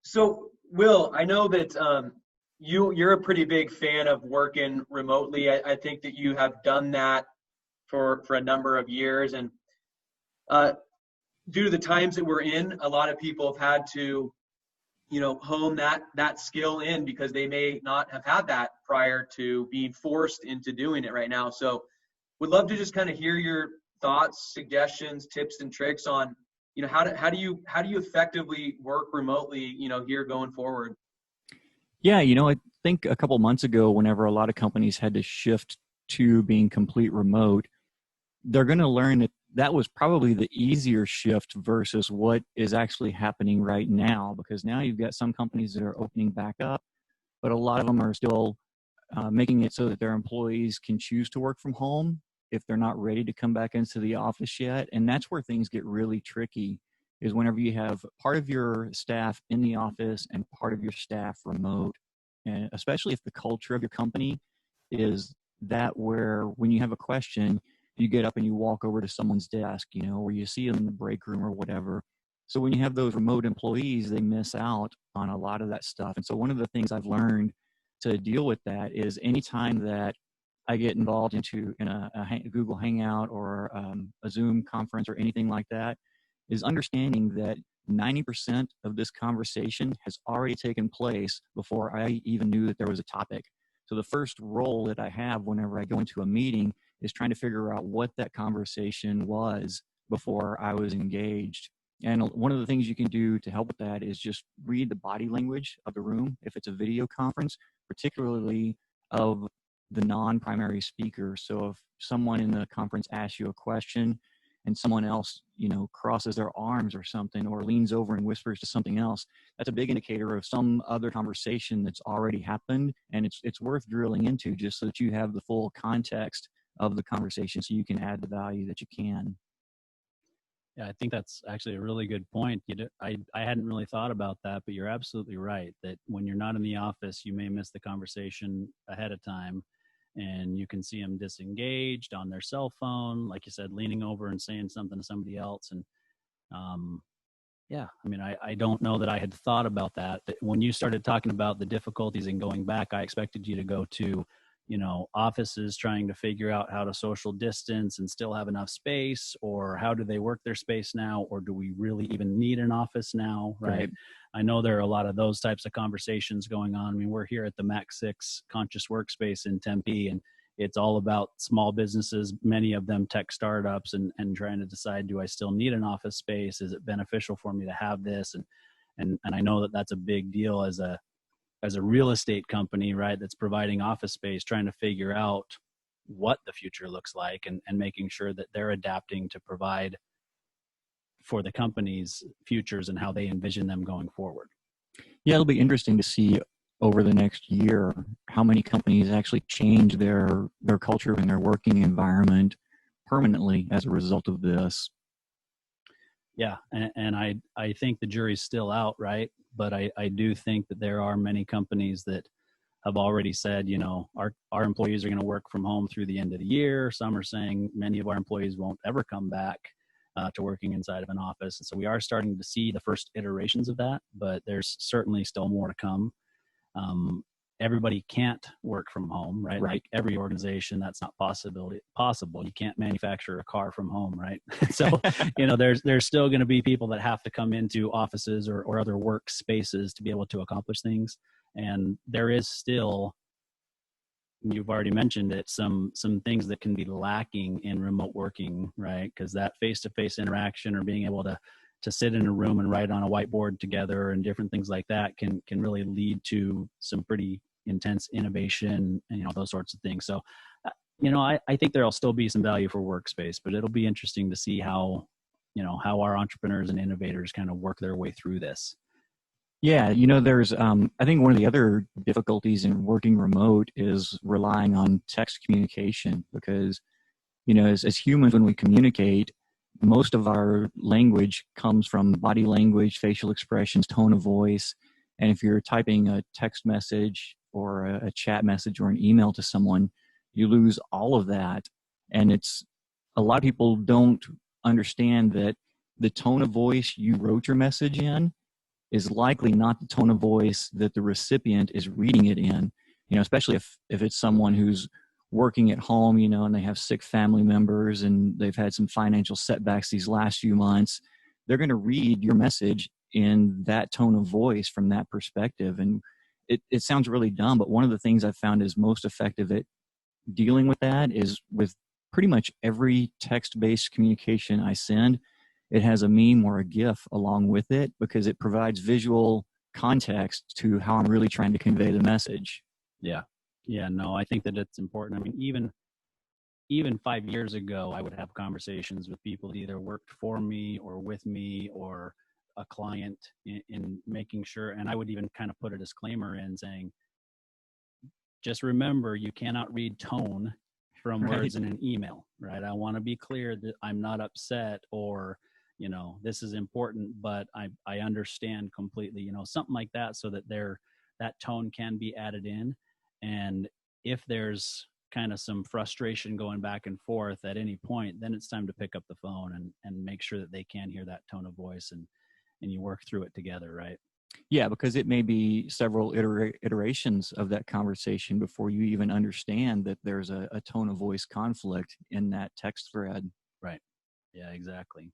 So Will, I know that you're a pretty big fan of working remotely. I think that you have done that for a number of years, and uh, due to the times that we're in, a lot of people have had to, hone that skill in because they may not have had that prior to being forced into doing it right now. So, would love to just kind of hear your thoughts, suggestions, tips, and tricks on, how do you effectively work remotely, here going forward. Yeah, I think a couple months ago, whenever a lot of companies had to shift to being complete remote, they're going to learn that that was probably the easier shift versus what is actually happening right now, because now you've got some companies that are opening back up, but a lot of them are still making it so that their employees can choose to work from home if they're not ready to come back into the office yet. And that's where things get really tricky, is whenever you have part of your staff in the office and part of your staff remote, and especially if the culture of your company is that where when you have a question, you get up and you walk over to someone's desk, or you see them in the break room or whatever. So when you have those remote employees, they miss out on a lot of that stuff. And so one of the things I've learned to deal with that is anytime that I get involved in a Google Hangout or a Zoom conference or anything like that, is understanding that 90% of this conversation has already taken place before I even knew that there was a topic. So the first role that I have whenever I go into a meeting is trying to figure out what that conversation was before I was engaged. And one of the things you can do to help with that is just read the body language of the room. If it's a video conference, particularly of the non-primary speaker. So if someone in the conference asks you a question and someone else, crosses their arms or something, or leans over and whispers to something else, that's a big indicator of some other conversation that's already happened. And it's worth drilling into just so that you have the full context of the conversation so you can add the value that you can. Yeah, I think that's actually a really good point. I hadn't really thought about that, but you're absolutely right that when you're not in the office, you may miss the conversation ahead of time, and you can see them disengaged on their cell phone, like you said, leaning over and saying something to somebody else. And yeah, I mean, I don't know that I had thought about that. When you started talking about the difficulties in going back, I expected you to go to, offices trying to figure out how to social distance and still have enough space, or how do they work their space now, or do we really even need an office now, right? I know there are a lot of those types of conversations going on. I mean, we're here at the Mac 6 Conscious Workspace in Tempe, and it's all about small businesses, many of them tech startups, and trying to decide, do I still need an office space? Is it beneficial for me to have this? And I know that that's a big deal as a real estate company, right, that's providing office space, trying to figure out what the future looks like and making sure that they're adapting to provide for the company's futures and how they envision them going forward. Yeah, it'll be interesting to see over the next year how many companies actually change their culture and their working environment permanently as a result of this. Yeah, and I think the jury's still out, right? But I do think that there are many companies that have already said, our employees are going to work from home through the end of the year. Some are saying many of our employees won't ever come back to working inside of an office. And so we are starting to see the first iterations of that, but there's certainly still more to come. Everybody can't work from home, right? Like every organization, that's not possible. You can't manufacture a car from home, right? So, there's still going to be people that have to come into offices or other workspaces to be able to accomplish things. And there is still, you've already mentioned it, some things that can be lacking in remote working, right? Because that face-to-face interaction, or being able to sit in a room and write on a whiteboard together and different things like that can really lead to some pretty intense innovation and, those sorts of things. So, I think there'll still be some value for workspace, but it'll be interesting to see how our entrepreneurs and innovators kind of work their way through this. Yeah, there's, I think one of the other difficulties in working remote is relying on text communication, because, as humans, when we communicate, most of our language comes from body language, facial expressions, tone of voice. And if you're typing a text message or a chat message or an email to someone, you lose all of that. And a lot of people don't understand that the tone of voice you wrote your message in is likely not the tone of voice that the recipient is reading it in, especially if it's someone who's working at home, and they have sick family members and they've had some financial setbacks these last few months. They're going to read your message in that tone of voice from that perspective. And it sounds really dumb, but one of the things I've found is most effective at dealing with that is with pretty much every text-based communication I send, it has a meme or a GIF along with it because it provides visual context to how I'm really trying to convey the message. Yeah. Yeah, no, I think that it's important. I mean, even 5 years ago, I would have conversations with people that either worked for me or with me or a client in making sure, and I would even kind of put a disclaimer in saying, just remember, you cannot read tone from words in an email, right? I want to be clear that I'm not upset or, this is important, but I understand completely, something like that, so that that tone can be added in. And if there's kind of some frustration going back and forth at any point, then it's time to pick up the phone and make sure that they can hear that tone of voice and you work through it together, right? Yeah, because it may be several iterations of that conversation before you even understand that there's a tone of voice conflict in that text thread. Right. Yeah, exactly.